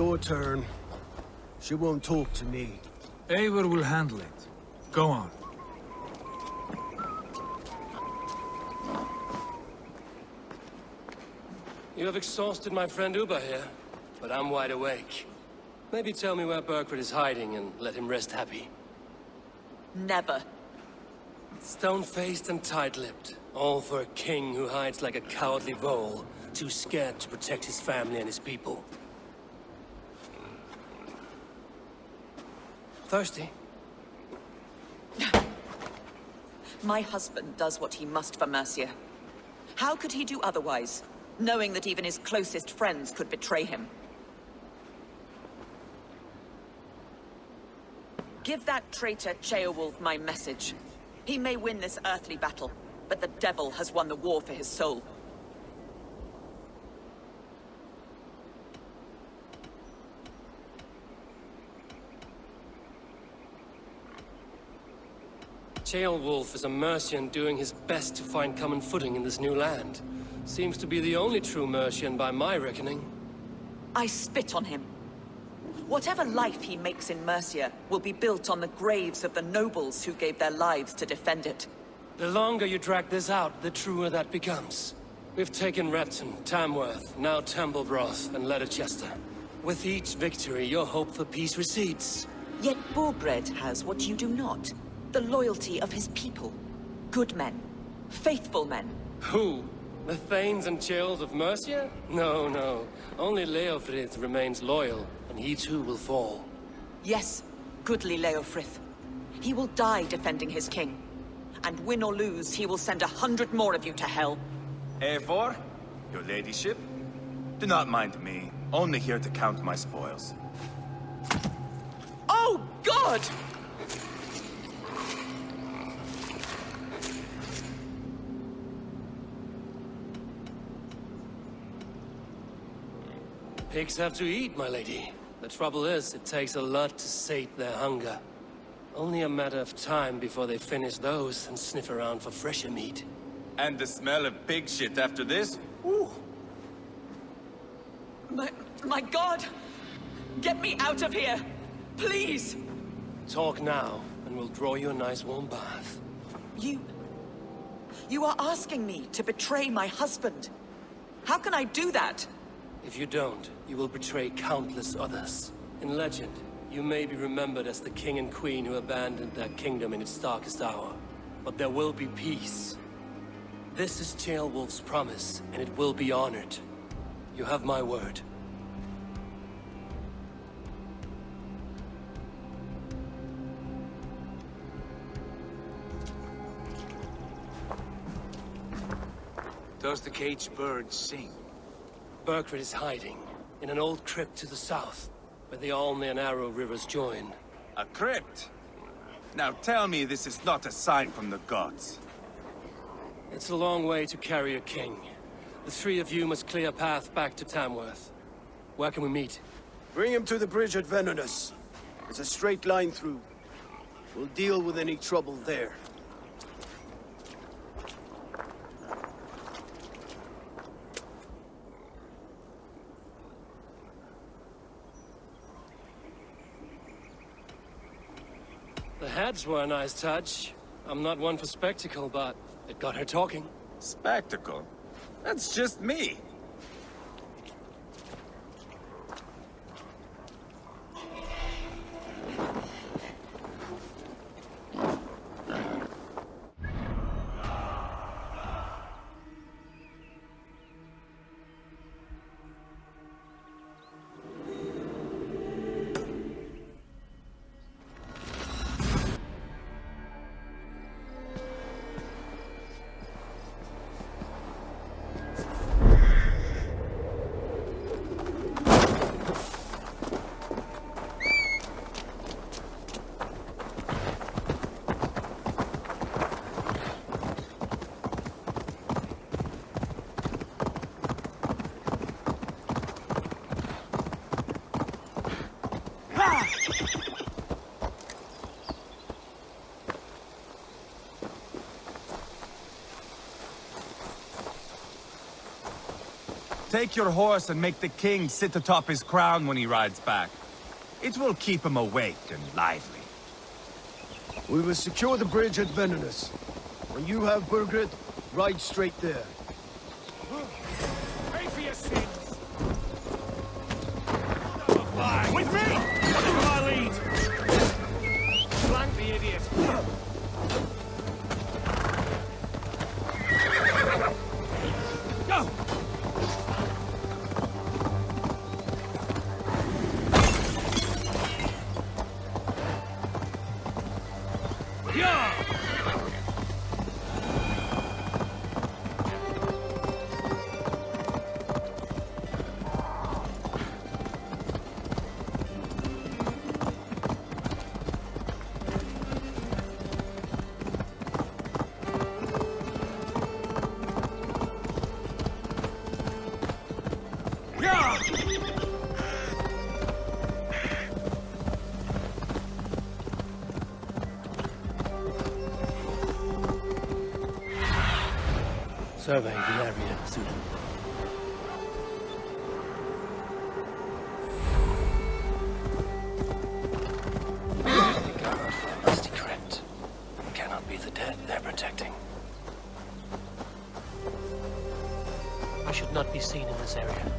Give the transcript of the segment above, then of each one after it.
your turn. She won't talk to me. Eivor will handle it. Go on. You have exhausted my friend Uber here, but I'm wide awake. Maybe tell me where Burkred is hiding and let him rest happy. Never. Stone-faced and tight-lipped. All for a king who hides like a cowardly vole, too scared to protect his family and his people. Thirsty? My husband does what he must for Mercia. How could he do otherwise, knowing that even his closest friends could betray him? Give that traitor Ceolwulf my message. He may win this earthly battle, but the devil has won the war for his soul. Ceolwulf is a Mercian doing his best to find common footing in this new land. Seems to be the only true Mercian by my reckoning. I spit on him. Whatever life he makes in Mercia will be built on the graves of the nobles who gave their lives to defend it. The longer you drag this out, the truer that becomes. We've taken Repton, Tamworth, now Temblebroth, and Ledecestrescire. With each victory, your hope for peace recedes. Yet Burkred has what you do not. The loyalty of his people. Good men. Faithful men. Who? The Thanes and Chills of Mercia? No, no. Only Leofrith remains loyal, and he too will fall. Yes, goodly Leofrith. He will die defending his king. And win or lose, he will send 100 more of you to hell. Eivor, your ladyship? Do not mind me. Only here to count my spoils. Oh, God! Pigs have to eat, my lady. The trouble is, it takes a lot to sate their hunger. Only a matter of time before they finish those and sniff around for fresher meat. And the smell of pig shit after this? Ooh. My God! Get me out of here! Please! Talk now, and we'll draw you a nice warm bath. You are asking me to betray my husband. How can I do that? If you don't, you will betray countless others. In legend, you may be remembered as the king and queen who abandoned their kingdom in its darkest hour. But there will be peace. This is Ceolwulf's promise, and it will be honored. You have my word. Does the caged bird sing? Burkred is hiding in an old crypt to the south, where the Alne and Arrow rivers join. A crypt? Now tell me this is not a sign from the gods. It's a long way to carry a king. The three of you must clear a path back to Tamworth. Where can we meet? Bring him to the bridge at Venonus. It's a straight line through. We'll deal with any trouble there. The heads were a nice touch. I'm not one for spectacle, but it got her talking. Spectacle? That's just me. Take your horse and make the king sit atop his crown when he rides back. It will keep him awake and lively. We will secure the bridge at Venonus. When you have Burgred, ride straight there. Pay for your sins! With me! Follow my lead! Flank the idiot! Go! Yeah! Survey the area, student. The guard for a musty crypt. Cannot be the dead they're protecting. I should not be seen in this area.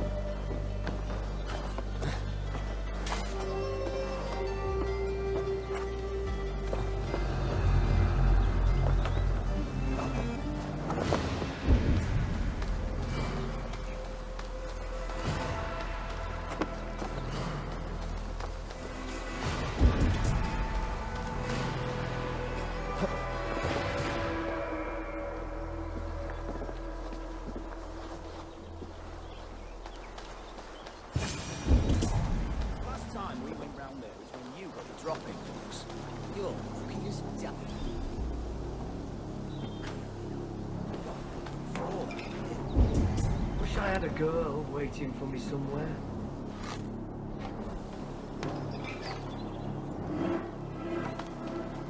Wish I had a girl waiting for me somewhere.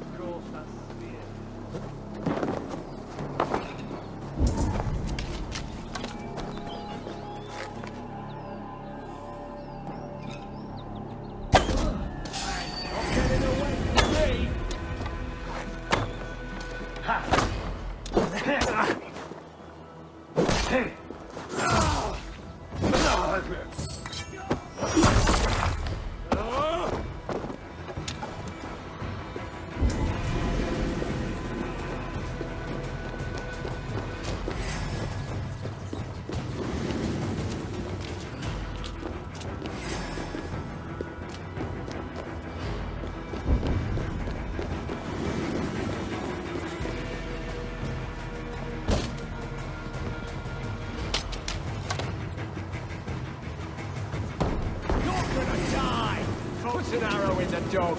Of course, that's Put an arrow in the dog.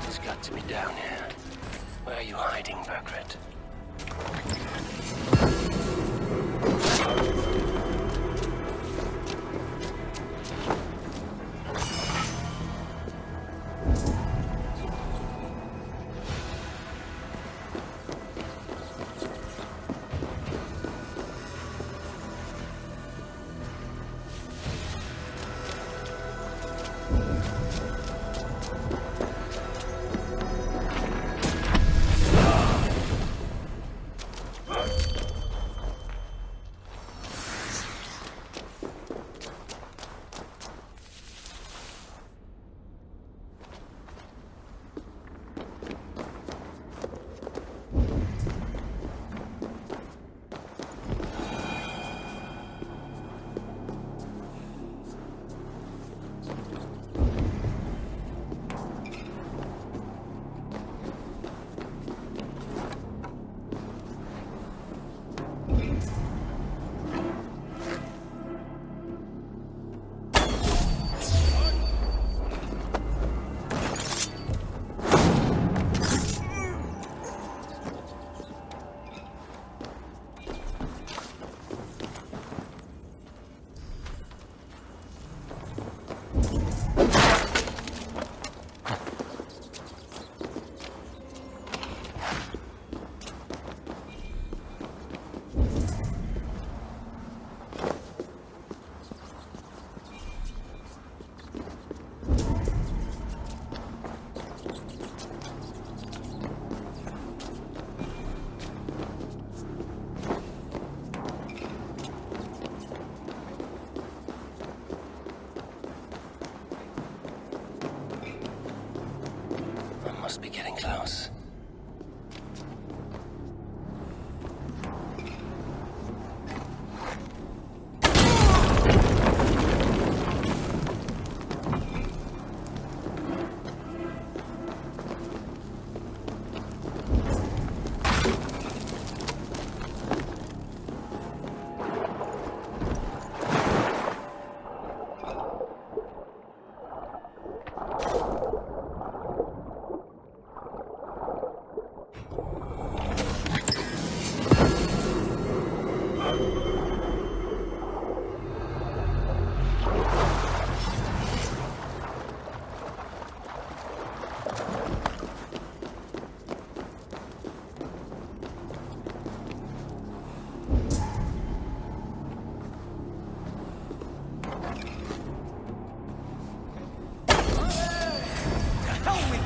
It's got to be down here. Where are you hiding, Burgred? must be getting close.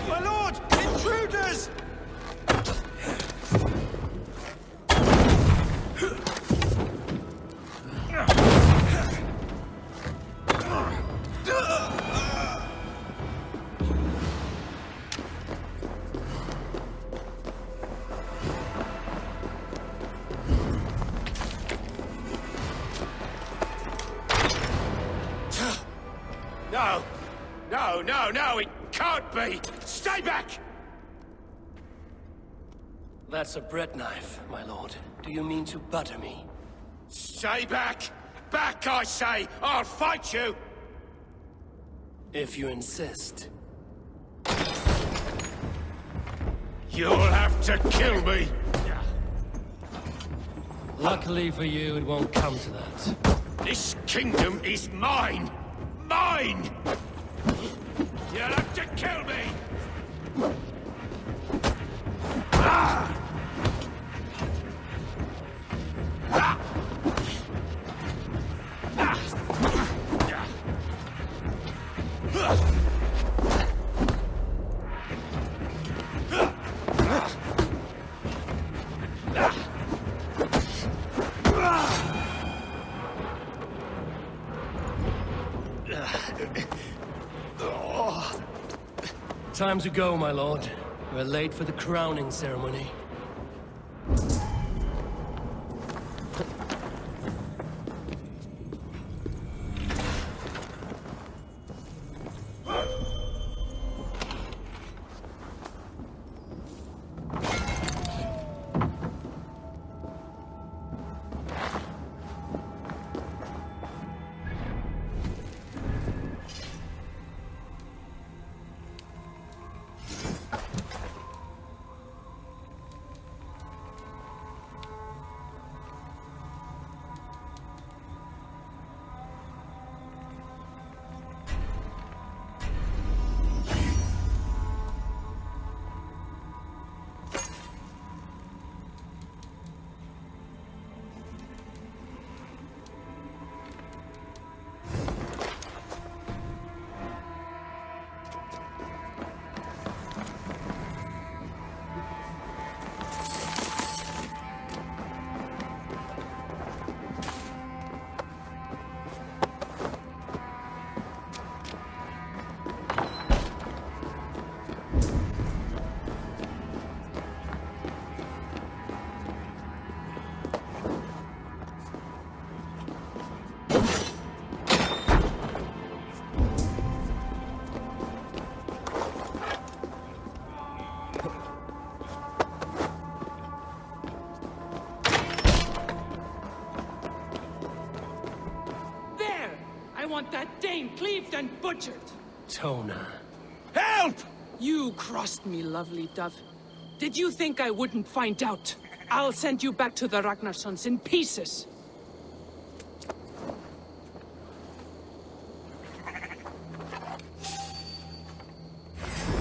My lord! Intruders! No! No, no, no! It can't be! Stay back! That's a bread knife, my lord. Do you mean to butter me? Stay back! Back, I say! I'll fight you! If you insist. You'll have to kill me! Luckily for you, it won't come to that. This kingdom is mine! Mine! You'll have to kill me! Ah! Ah! Time to go, my lord. We're late for the crowning ceremony. want that Dane cleaved and butchered! Tona. Help! You crossed me, lovely dove. Did you think I wouldn't find out? I'll send you back to the Ragnarsons in pieces.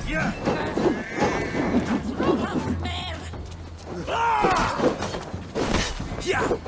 Yeah! Yeah!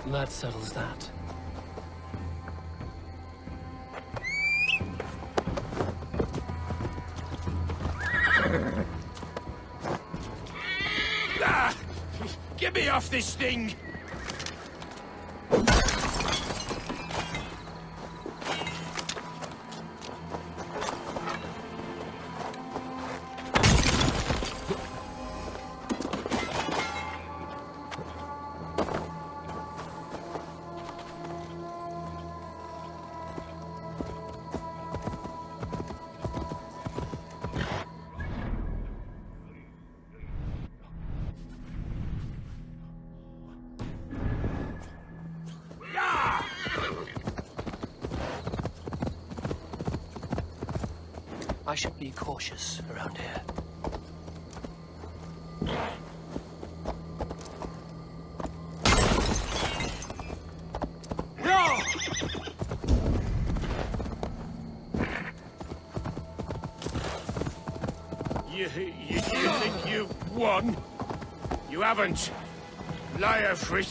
That settles that. Ah! Get me off this thing! I should be cautious around here. No! You think you've won? You haven't. Liarfrit.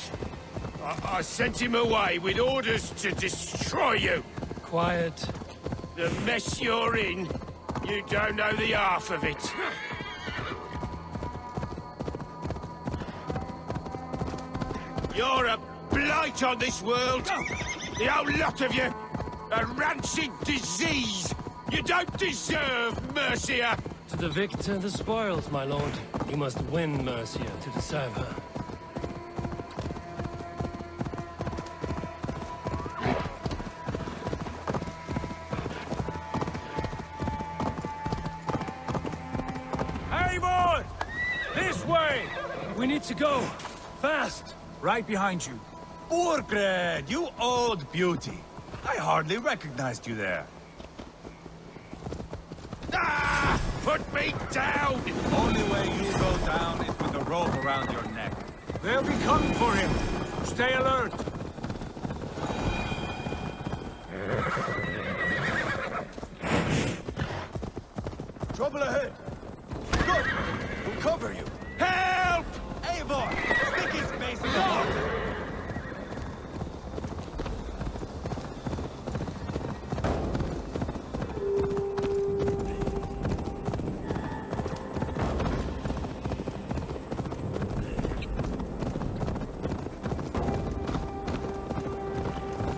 I sent him away with orders to destroy you. Quiet. The mess you're in, you don't know the half of it. You're a blight on this world. The whole lot of you. A rancid disease. You don't deserve Mercia. To the victor, the spoils, my lord. You must win Mercia to deserve her. Eivor! This way! We need to go. Fast. Right behind you. Burgred, you old beauty. I hardly recognized you there. Ah! Put me down! Only way you go down is with a rope around your neck. They'll be coming for him. Stay alert. Trouble ahead! Good! We'll cover you! Help! Eivor, stick his face in the heart.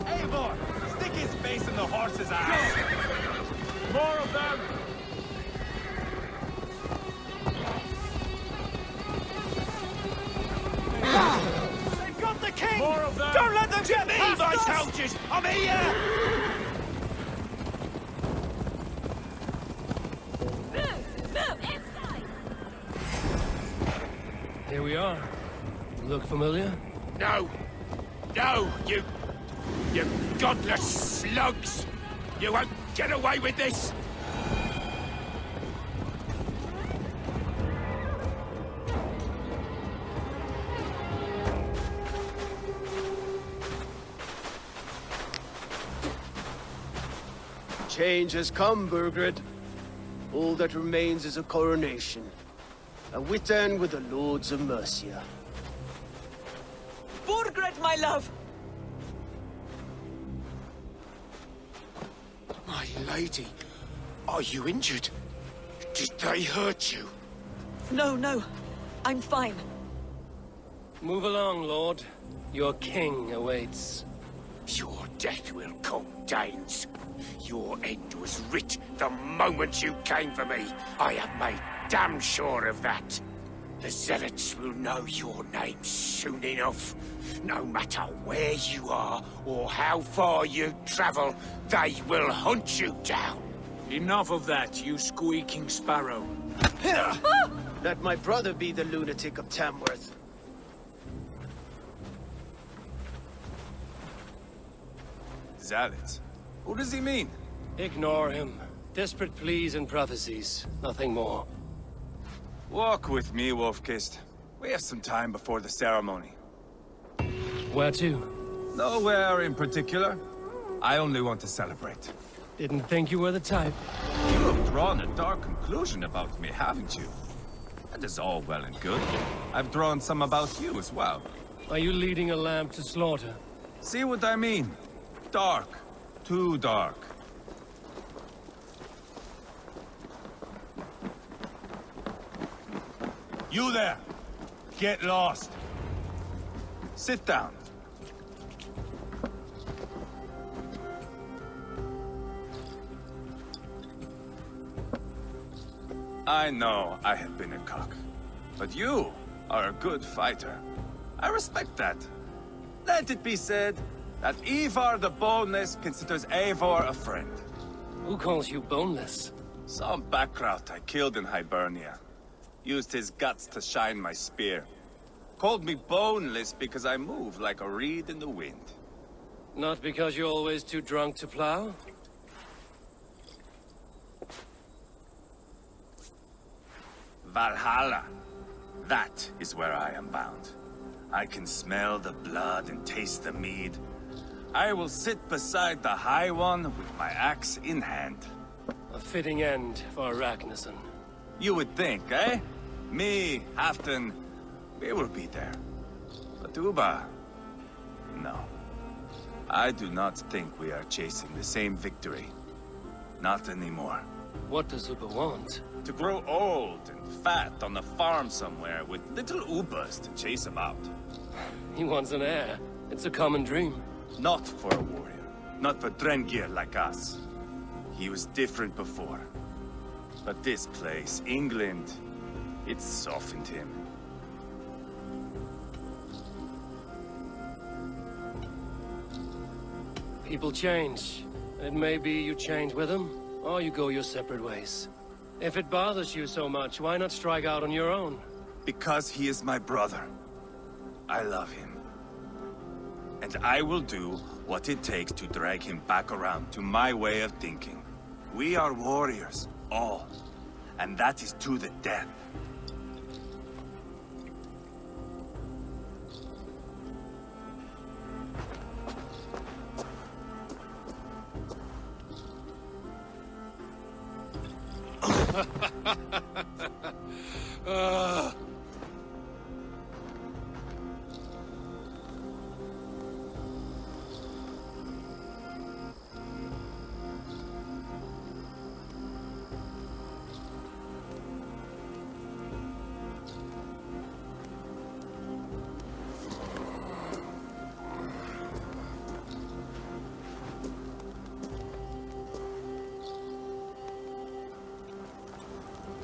Eivor, stick his face in the horse's ass. More of them! They've got the king! More of them! Don't let them get Me, past my us! soldiers! I'm here! Here we are. Look familiar? No! No, you godless slugs! You won't get away with this! Change has come, Burgred. All that remains is a coronation. A Witan with the Lords of Mercia. Burgred, my love! My lady, are you injured? Did they hurt you? No, no. I'm fine. Move along, lord. Your king awaits. Your death will come, Danes. Your end was writ the moment you came for me. I have made damn sure of that. The Zealots will know your name soon enough. No matter where you are or how far you travel, they will hunt you down. Enough of that, you squeaking sparrow. Let my brother be the lunatic of Tamworth. Zealots? Who does he mean? Ignore him. Desperate pleas and prophecies. Nothing more. Walk with me, Wolf-Kissed. We have some time before the ceremony. Where to? Nowhere in particular. I only want to celebrate. Didn't think you were the type. You have drawn a dark conclusion about me, haven't you? That is all well and good. I've drawn some about you as well. Are you leading a lamb to slaughter? See what I mean? Dark. Too dark. You there! Get lost! Sit down. I know I have been a cock, but you are a good fighter. I respect that. Let it be said that Ivar the Boneless considers Eivor a friend. Who calls you boneless? Some background I killed in Hibernia. Used his guts to shine my spear. Called me boneless because I move like a reed in the wind. Not because you're always too drunk to plow? Valhalla. That is where I am bound. I can smell the blood and taste the mead. I will sit beside the High One with my axe in hand. A fitting end for Ragnarsson. You would think, eh? Me, Halfdan, we will be there. But Uba... no. I do not think we are chasing the same victory. Not anymore. What does Uba want? To grow old and fat on a farm somewhere with little Ubas to chase him out. He wants an heir. It's a common dream. Not for a warrior. Not for Drengir like us. He was different before. But this place, England, it softened him. People change. It may be you change with them, or you go your separate ways. If it bothers you so much, why not strike out on your own? Because he is my brother. I love him. And I will do what it takes to drag him back around to my way of thinking. We are warriors, all. And that is to the death.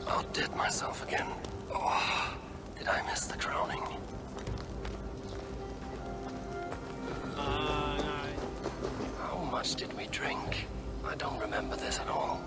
Outdid myself again. Oh, did I miss the crowning? How much did we drink? I don't remember this at all.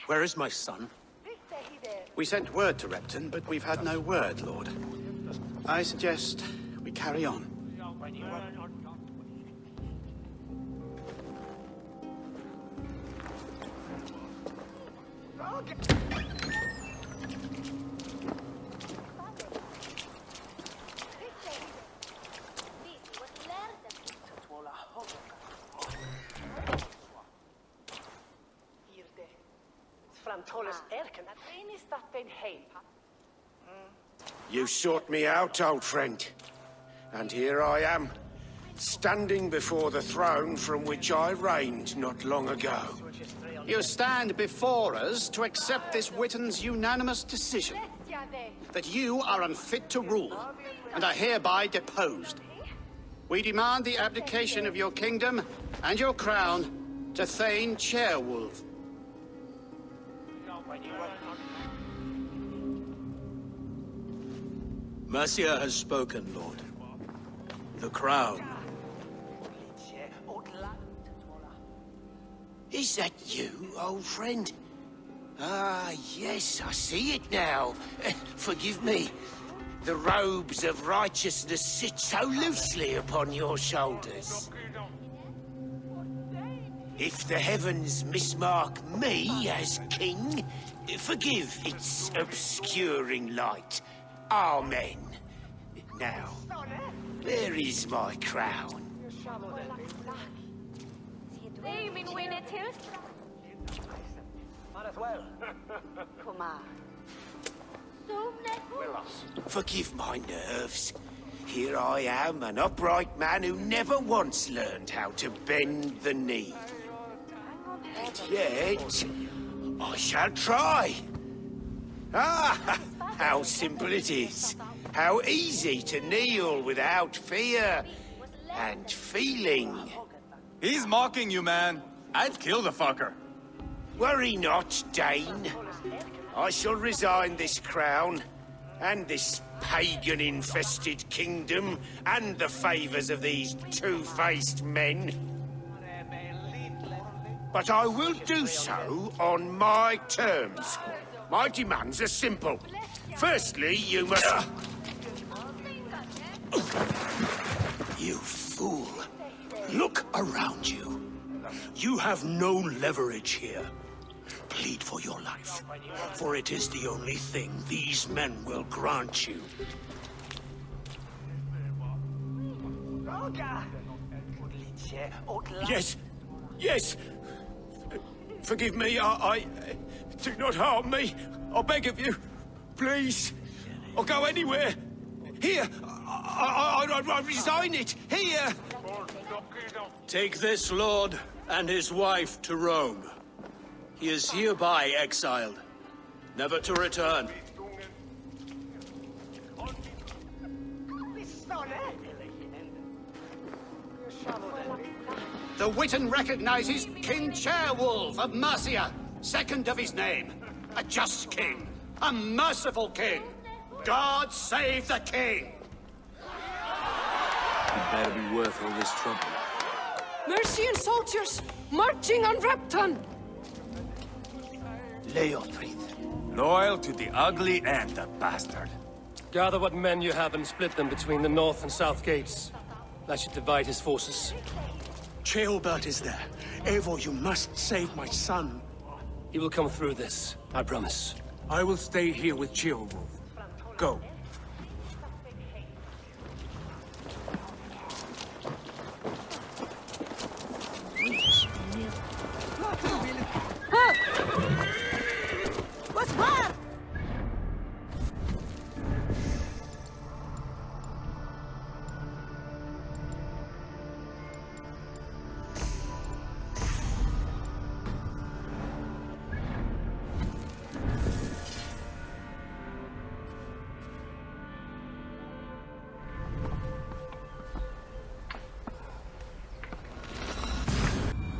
Where is my son? We sent word to Repton, but we've had no word, Lord. I suggest we carry on. You sought me out, old friend. And here I am, standing before the throne from which I reigned not long ago. You stand before us to accept this Witten's unanimous decision that you are unfit to rule and are hereby deposed. We demand the abdication of your kingdom and your crown to Thane Chairwolf. Mercia has spoken, Lord. The crown. Is that you, old friend? Ah, yes, I see it now. Forgive me. The robes of righteousness sit so loosely upon your shoulders. If the heavens mismark me as king, forgive its obscuring light. Amen. Now, there is my crown. Forgive my nerves. Here I am, an upright man who never once learned how to bend the knee. And yet, I shall try. Ah, how simple it is. How easy to kneel without fear and feeling. He's mocking you, man. I'd kill the fucker. Worry not, Dane. I shall resign this crown, and this pagan-infested kingdom, and the favors of these two-faced men. But I will do so on my terms. My demands are simple. Firstly, you must... You fool. Look around you. You have no leverage here. Plead for your life, for it is the only thing these men will grant you. Yes, yes. Forgive me, I... Do not harm me. I beg of you. Please. I'll go anywhere. Here. I resign it. Here. Take this lord and his wife to Rome. He is hereby exiled, never to return. The Witan recognizes King Chairwolf of Mercia, second of his name. A just king, a merciful king. God save the king! It better be worth all this trouble. Mercian soldiers marching on Repton! Leofrith. Loyal to the ugly and the bastard. Gather what men you have and split them between the north and south gates. That should divide his forces. Ceolbert is there. Eivor, you must save my son. He will come through this, I promise. I will stay here with Ceolwolf. Go.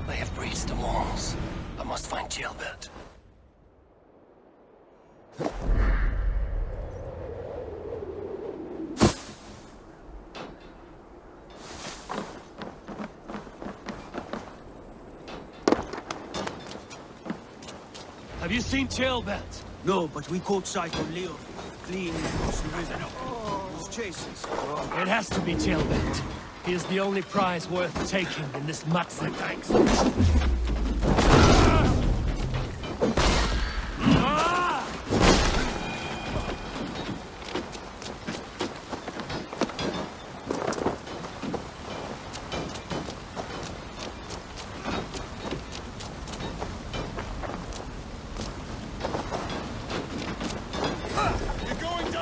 They have breached the walls. I must find Ceolbert. Have you seen Ceolbert? No, but we caught sight on Leo, fleeing across the river. He's chasing us. It has to be Ceolbert. He is the only prize worth taking in this Matze. Thanks.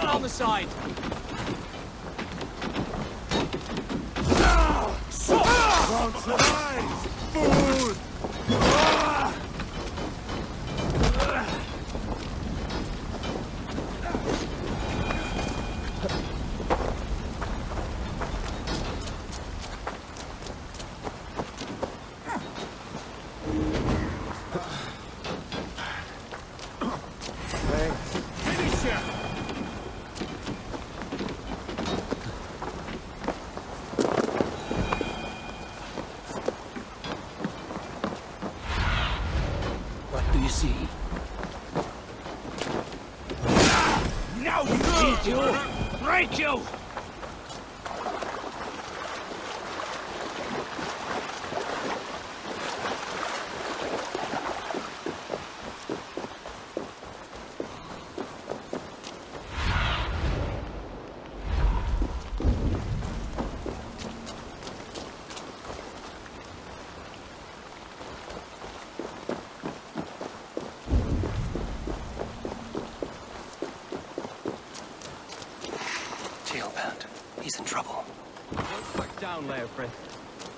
On the side. Food! Finish ya! What do you see? Now you Eat you! Break you! Tailband. He's in trouble. Don't back down, Leofrith.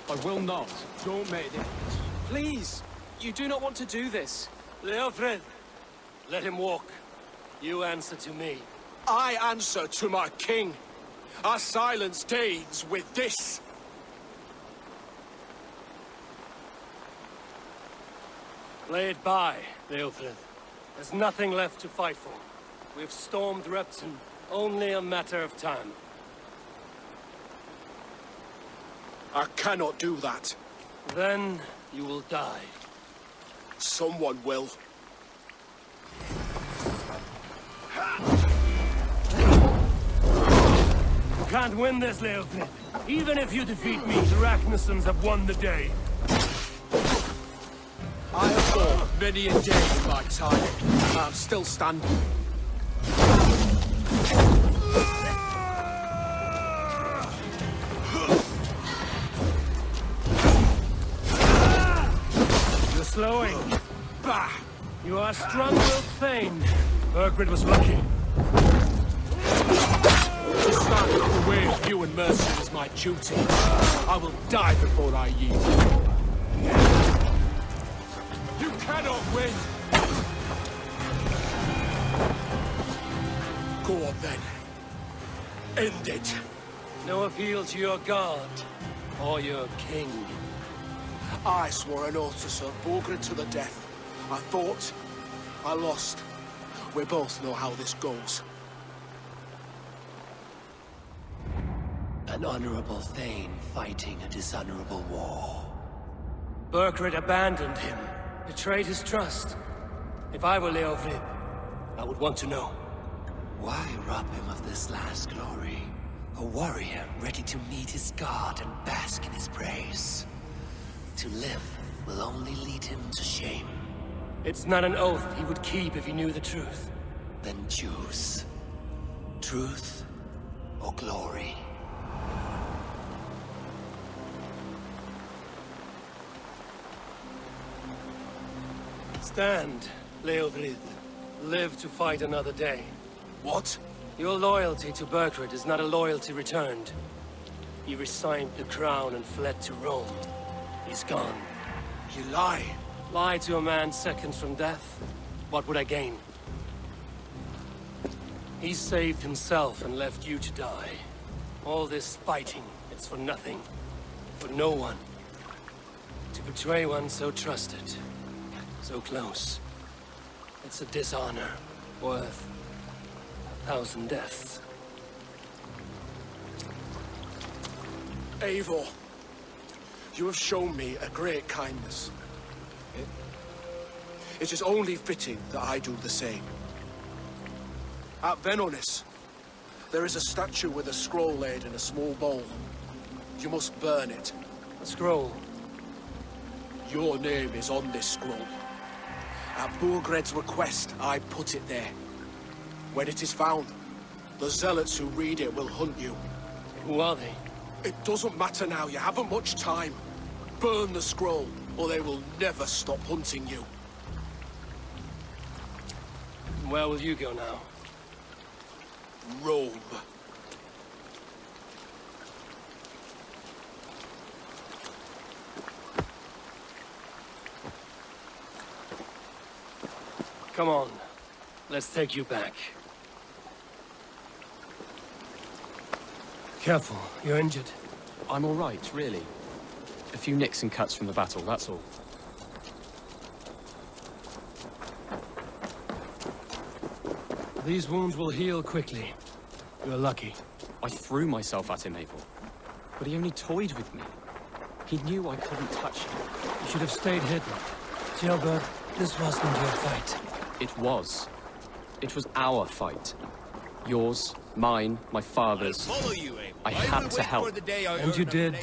I will not. Don't make it. Please! You do not want to do this. Leofred! Let him walk. You answer to me. I answer to my king. I silence Danes with this. Lay it by, Leofred. There's nothing left to fight for. We've stormed Repton. Only a matter of time. I cannot do that. Then you will die. Someone will. You can't win this, Leofred. Even if you defeat me, the Ragnarsons have won the day. I have fought many a day in my time. I'm still standing. You're slowing. Bah! You are strong-willed Thane. Burgred was lucky. To stand in the way of you and Mercia is my duty. I will die before I yield. You cannot win! Go on then. End it. No appeal to your god or your king. I swore an oath to serve Borgred to the death. I fought. I lost. We both know how this goes. An honorable Thane fighting a dishonorable war. Burgred abandoned him, betrayed his trust. If I were Leofrid, I would want to know. Why rob him of this last glory? A warrior ready to meet his god and bask in his praise. To live will only lead him to shame. It's not an oath he would keep if he knew the truth. Then choose. Truth or glory. Stand, Leofrid. Live to fight another day. What? Your loyalty to Burgred is not a loyalty returned. He resigned the crown and fled to Rome. He's gone. You lie. Lie to a man seconds from death? What would I gain? He saved himself and left you to die. All this fighting, it's for nothing. For no one. To betray one so trusted. So close. It's a dishonor worth 1,000 deaths. Eivor, you have shown me a great kindness. It is only fitting that I do the same. At Venonis, there is a statue with a scroll laid in a small bowl. You must burn it. A scroll? Your name is on this scroll. At Burgred's request, I put it there. When it is found, the zealots who read it will hunt you. Who are they? It doesn't matter now, you haven't much time. Burn the scroll, or they will never stop hunting you. Where will you go now? Rome. Come on. Let's take you back. Careful, you're injured. I'm all right, really. A few nicks and cuts from the battle, that's all. These wounds will heal quickly. You're lucky. I threw myself at him, Abel. But he only toyed with me. He knew I couldn't touch him. You should have stayed hidden. Gilbert, this wasn't your fight. It was. It was our fight. Yours, mine, my father's. Follow you, Abel. I had to help. And you did.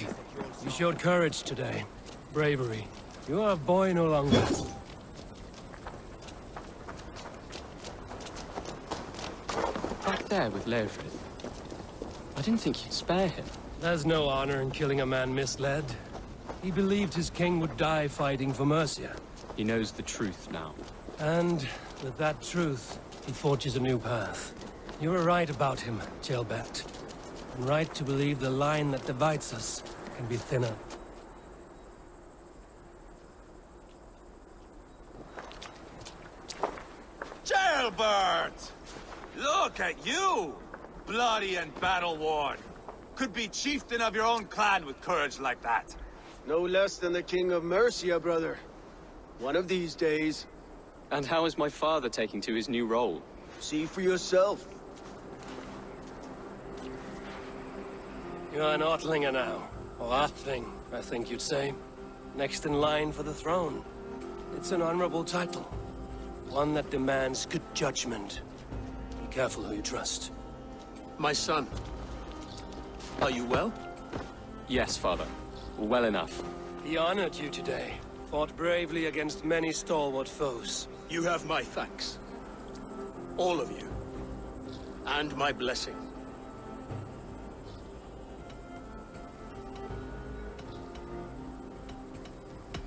You showed courage today. Bravery. You are a boy no longer. Back there with Leofrid. I didn't think you'd spare him. There's no honor in killing a man misled. He believed his king would die fighting for Mercia. He knows the truth now. And with that truth, he forges a new path. You were right about him, Gilbert. And right to believe the line that divides us can be thinner. Gilbert! Look at you! Bloody and battle-worn. Could be chieftain of your own clan with courage like that. No less than the king of Mercia, brother. One of these days. And how is my father taking to his new role? See for yourself. You're an Ortlinger now. Or Athling, I think you'd say. Next in line for the throne. It's an honorable title. One that demands good judgment. Be careful who you trust. My son. Are you well? Yes, father. Well enough. He honored you today. Fought bravely against many stalwart foes. You have my thanks. All of you. And my blessing.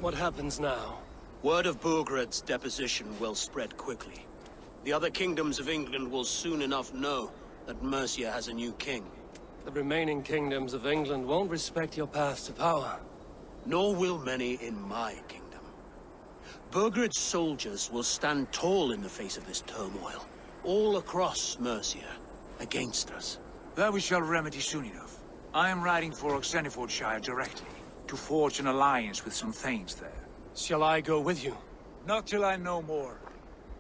What happens now? Word of Burgred's deposition will spread quickly. The other kingdoms of England will soon enough know that Mercia has a new king. The remaining kingdoms of England won't respect your path to power. Nor will many in my kingdom. Burgred's soldiers will stand tall in the face of this turmoil, all across Mercia, against us. That we shall remedy soon enough. I am riding for Oxenfordshire directly, to forge an alliance with some thanes there. Shall I go with you? Not till I know more.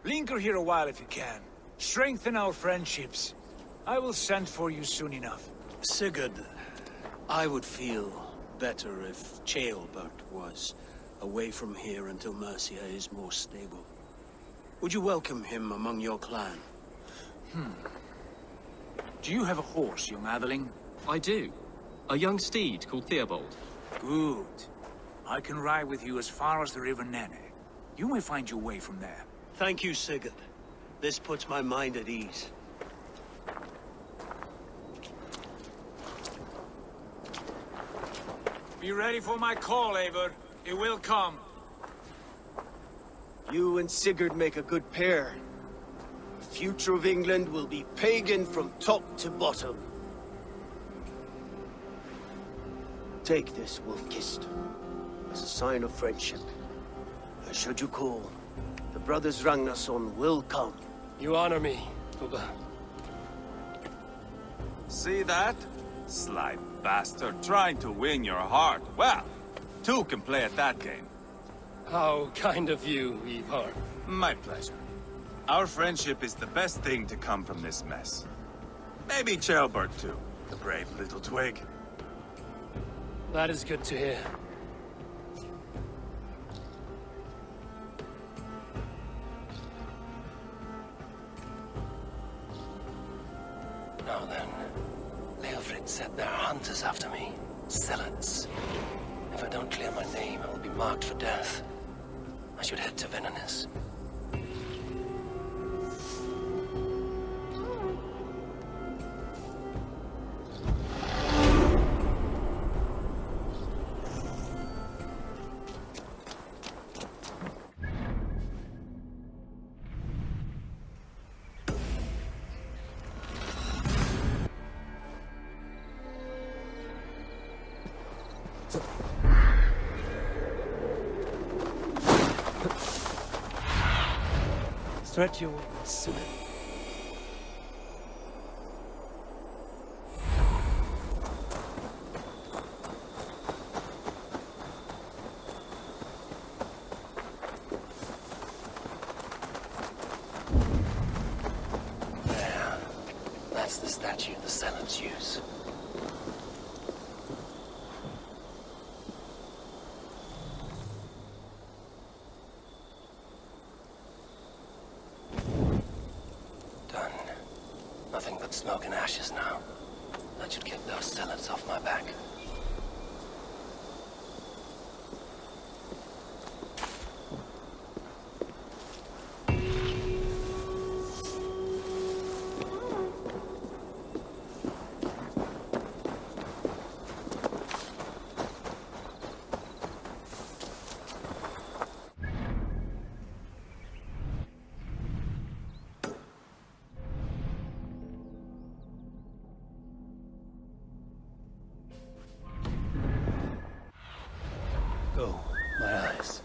Linger here a while if you can. Strengthen our friendships. I will send for you soon enough. Sigurd, I would feel better if Ceolbert was away from here until Mercia is more stable. Would you welcome him among your clan? Do you have a horse, young Atheling? I do. A young steed called Theobald. Good. I can ride with you as far as the River Nene. You may find your way from there. Thank you, Sigurd. This puts my mind at ease. Be ready for my call, Eivor. It will come. You and Sigurd make a good pair. The future of England will be pagan from top to bottom. Take this, Wolf-Kissed, as a sign of friendship. And should you call, the brothers Ragnarsson will come. You honor me, Ubba. See that? Sly bastard, trying to win your heart. Well, two can play at that game. How kind of you, Ivar. My pleasure. Our friendship is the best thing to come from this mess. Maybe Ceolbert too, the brave little twig. That is good to hear. Now then, Leofrid said there are hunters after me. Zealots. If I don't clear my name, I will be marked for death. I should head to Venanis. Stretch your wings, Sue. That's the statue the Zealots use. Done. Nothing but smoke and ashes now. That should get those Zealots off my back. Go, my eyes.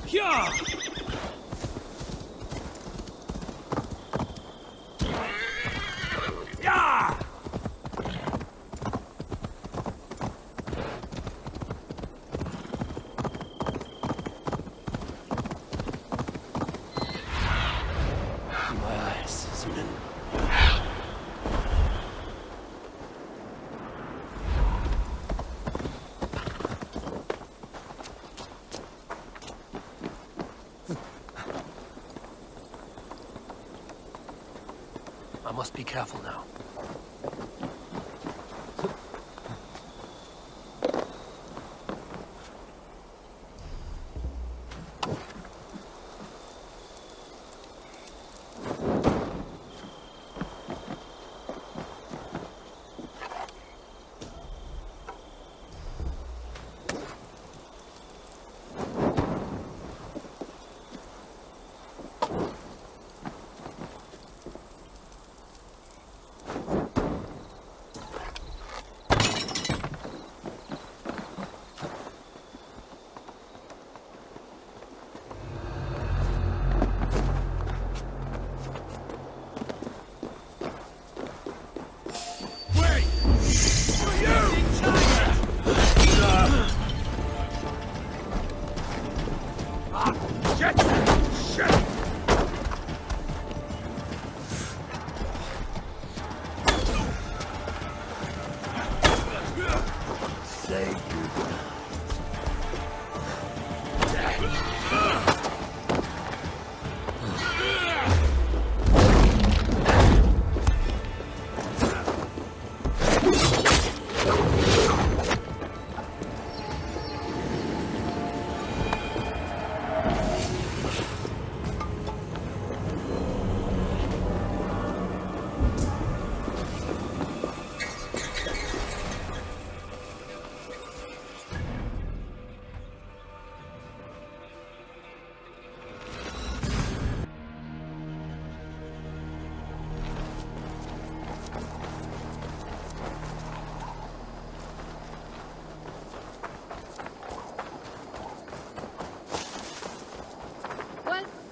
Yeah! Yeah! My eyes, Sunan. I must be careful now.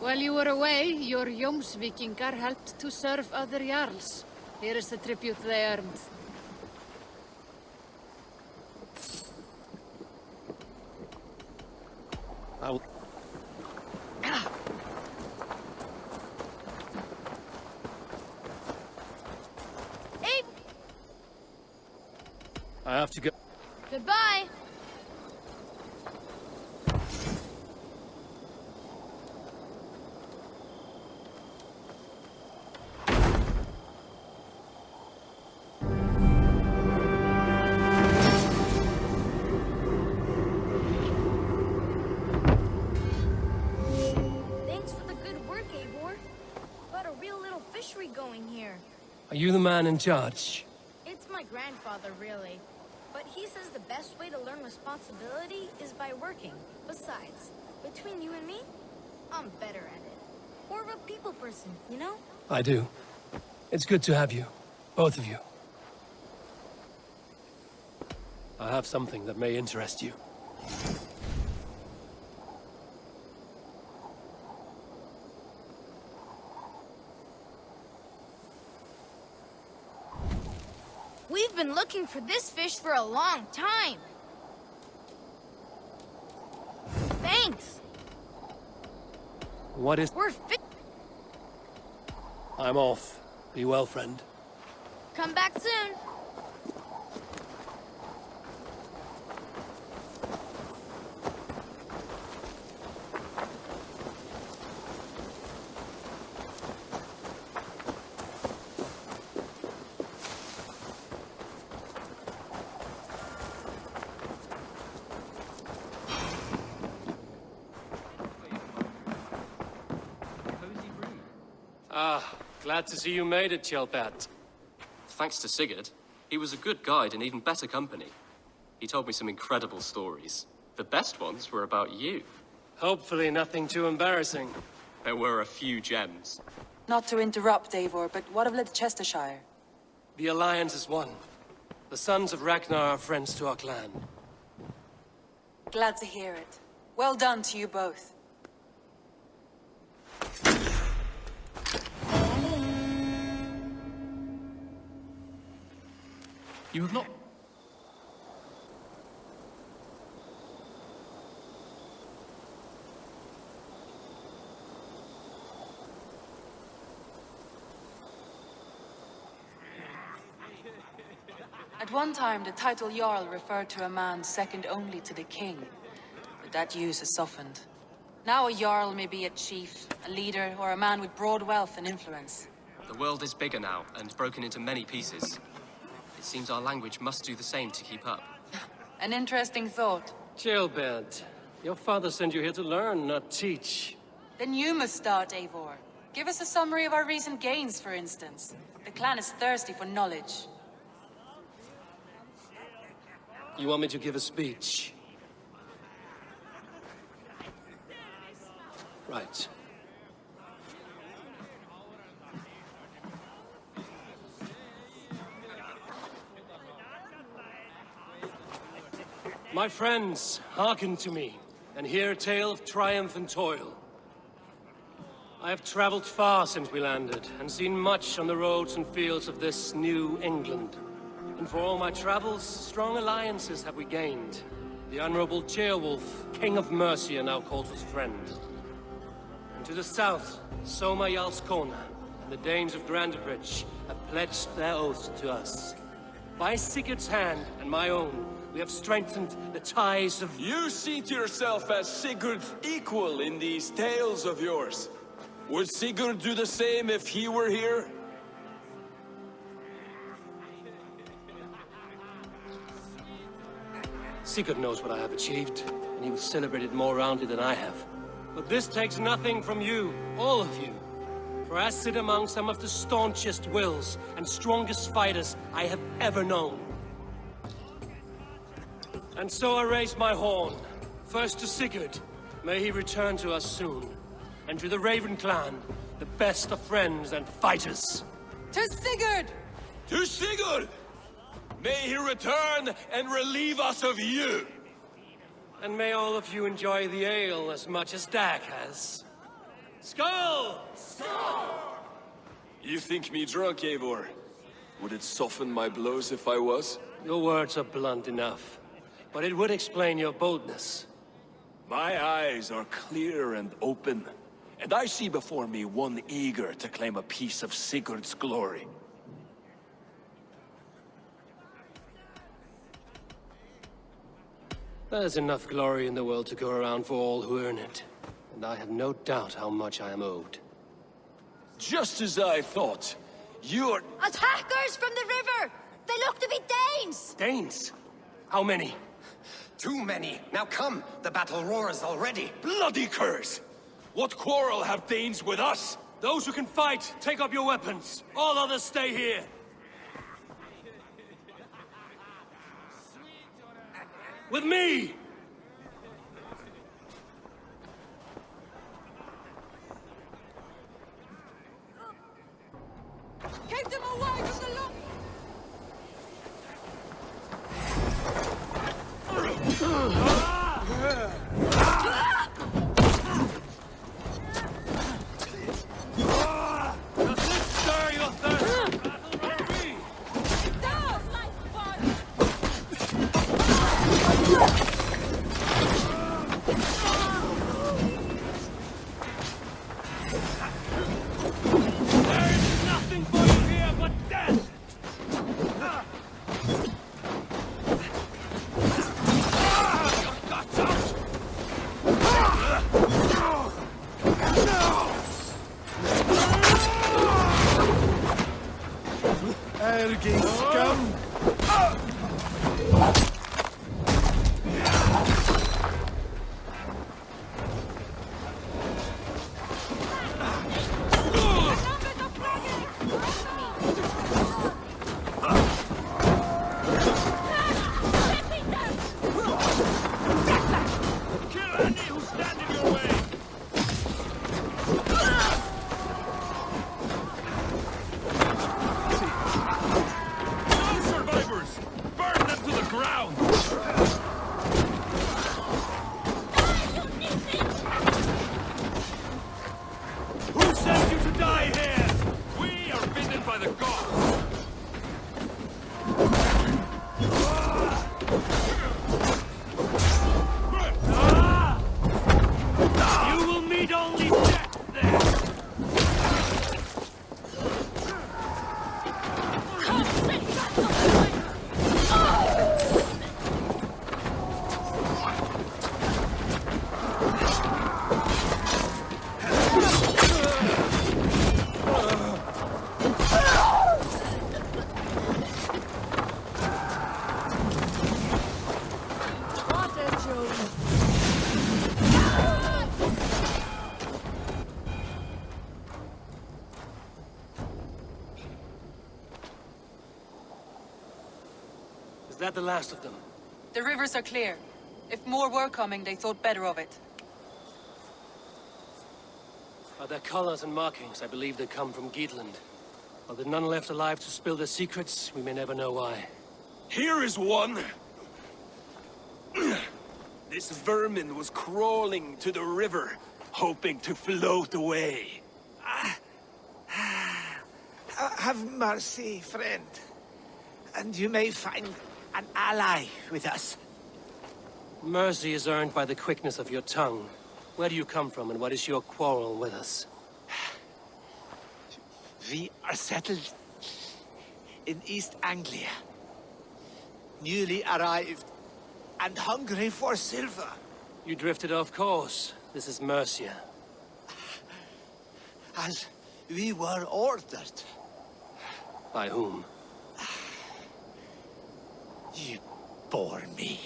While you were away, your Jómsvíkingar helped to serve other Jarls. Here is the tribute they earned. I have to go. Goodbye! Are you the man in charge? It's my grandfather, really. But he says the best way to learn responsibility is by working. Besides, between you and me, I'm better at it. More of a people person, you know? I do. It's good to have you. Both of you. I have something that may interest you. We've been looking for this fish for a long time. Thanks. What is... We're fit. I'm off. Be well, friend. Come back soon. Ah, glad to see you made it, Chelpat. Thanks to Sigurd, he was a good guide and even better company. He told me some incredible stories. The best ones were about you. Hopefully nothing too embarrassing. There were a few gems. Not to interrupt, Eivor, but what of Ledecestrescire? The Alliance is one. The sons of Ragnar are friends to our clan. Glad to hear it. Well done to you both. You have not... At one time, the title Jarl referred to a man second only to the king. But that use has softened. Now a Jarl may be a chief, a leader, or a man with broad wealth and influence. The world is bigger now, and broken into many pieces. It seems our language must do the same to keep up. An interesting thought. Chelpat, your father sent you here to learn, not teach. Then you must start, Eivor. Give us a summary of our recent gains, for instance. The clan is thirsty for knowledge. You want me to give a speech? Right. My friends, hearken to me, and hear a tale of triumph and toil. I have traveled far since we landed, and seen much on the roads and fields of this New England. And for all my travels, strong alliances have we gained. The Honorable Ceolwulf, King of Mercia, now calls us friend. And to the south, Soma Jarlskona and the Danes of Grandbridge have pledged their oaths to us. By Sigurd's hand and my own, we have strengthened the ties of... You see to yourself as Sigurd's equal in these tales of yours. Would Sigurd do the same if he were here? Sigurd knows what I have achieved, and he will celebrate it more roundly than I have. But this takes nothing from you, all of you. For I sit among some of the staunchest wills and strongest fighters I have ever known. And so I raise my horn, first to Sigurd, may he return to us soon, and to the Raven clan, the best of friends and fighters. To Sigurd! To Sigurd! May he return and relieve us of you! And may all of you enjoy the ale as much as Dag has. Skull! Skull! You think me drunk, Eivor? Would it soften my blows if I was? Your words are blunt enough, but it would explain your boldness. My eyes are clear and open, and I see before me one eager to claim a piece of Sigurd's glory. There's enough glory in the world to go around for all who earn it, and I have no doubt how much I am owed. Just as I thought. You're... Attackers from the river! They look to be Danes! Danes? How many? Too many. Now come, the battle roars already. Bloody curse! What quarrel have Danes with us? Those who can fight, take up your weapons. All others stay here. With me! Keep them away from the lock! Does this stir your thirst? Battle ready! It does! Any who stand in your way! No survivors! Burn them to the ground! Who sent you to die here? We are bidden by the gods! You will meet only death there! Is that the last of them? The rivers are clear. If more were coming, they thought better of it. By their colors and markings, I believe they come from Geatland. While there are none left alive to spill their secrets, we may never know why. Here is one! This vermin was crawling to the river, hoping to float away. Have mercy, friend. And you may find an ally with us. Mercy is earned by the quickness of your tongue. Where do you come from, and what is your quarrel with us? We are settled in East Anglia. Newly arrived and hungry for silver. You drifted off course. This is Mercia. As we were ordered. By whom? You bore me.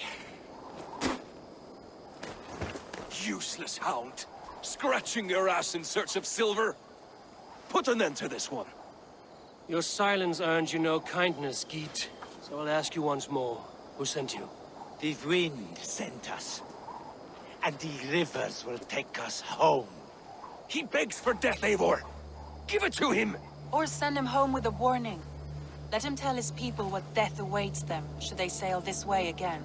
Useless hound! Scratching your ass in search of silver! Put an end to this one! Your silence earned you no kindness, Geet. So I'll ask you once more. Who sent you? The wind sent us. And the rivers will take us home. He begs for death, Eivor! Give it to him! Or send him home with a warning. Let him tell his people what death awaits them, should they sail this way again.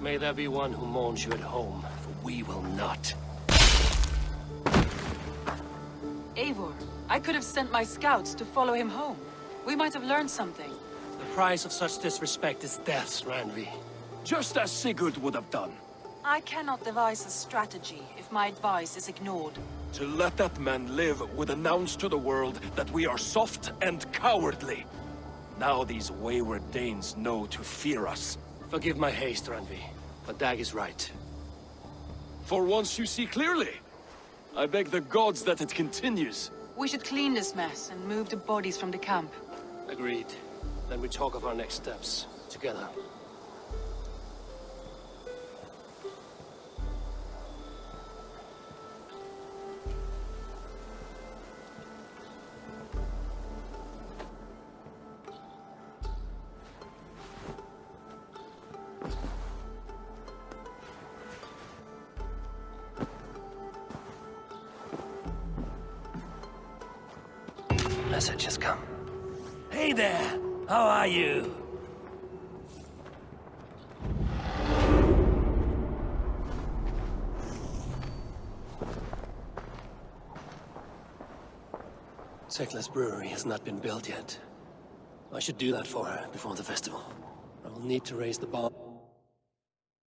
May there be one who mourns you at home, for we will not. Eivor, I could have sent my scouts to follow him home. We might have learned something. The price of such disrespect is death, Randvi. Just as Sigurd would have done. I cannot devise a strategy if my advice is ignored. To let that man live would announce to the world that we are soft and cowardly. Now these wayward Danes know to fear us. Forgive my haste, Randvi, but Dag is right. For once you see clearly. I beg the gods that it continues. We should clean this mess and move the bodies from the camp. Agreed. Then we talk of our next steps, together. Message has come. Hey there! How are you? Tekla's brewery has not been built yet. I should do that for her before the festival. I will need to raise the bar.